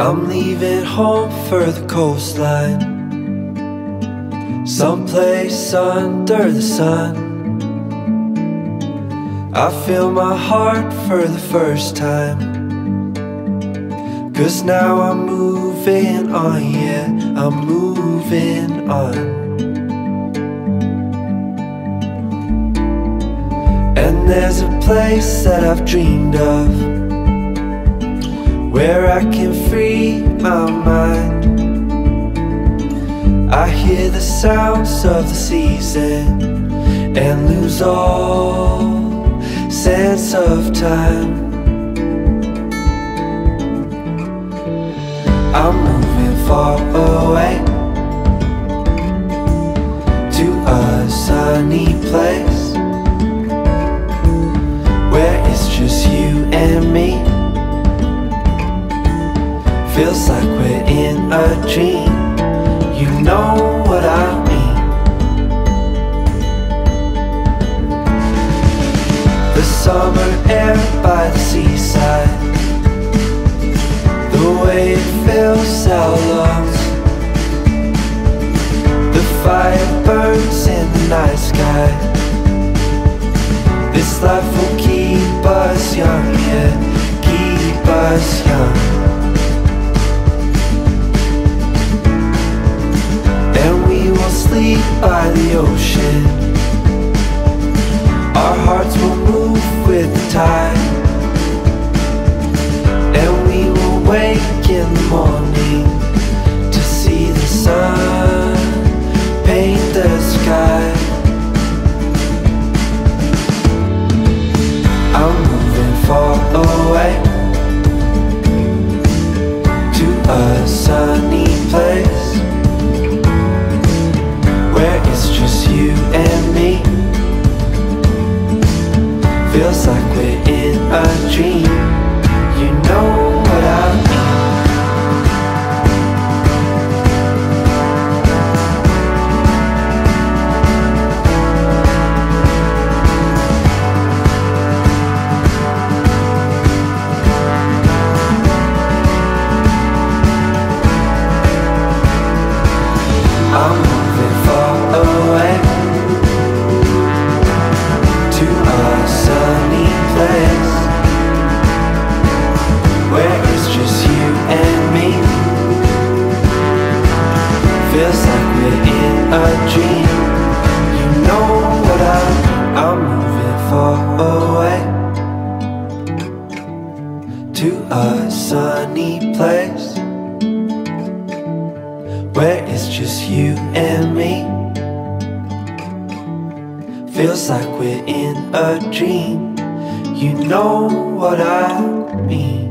I'm leaving home for the coastline, someplace under the sun. I feel my heart for the first time, 'cause now I'm moving on, yeah, I'm moving on. And there's a place that I've dreamed of, where I can free my mind. I hear the sounds of the season and lose all sense of time. I'm moving far away to a sunny place where it's just you and me. Feels like we're in a dream, you know what I mean. The summer air by the seaside, the way it fills our lungs. The fire burns in the night sky. This life will keep us young, yeah, keep us young. Sleep by the ocean, our hearts will move with the tide, and we will wake in the morning to see the sun paint the sky. I'm moving far away to a sunny place where it's just you and me. Feels like we're in a dream, you know what I mean. I'm moving far away to a sunny place where it's just you and me. Feels like we're in a dream, you know what I mean. I'm moving far away to a sunny place where it's just you and me. Feels like we're in a dream, you know what I mean.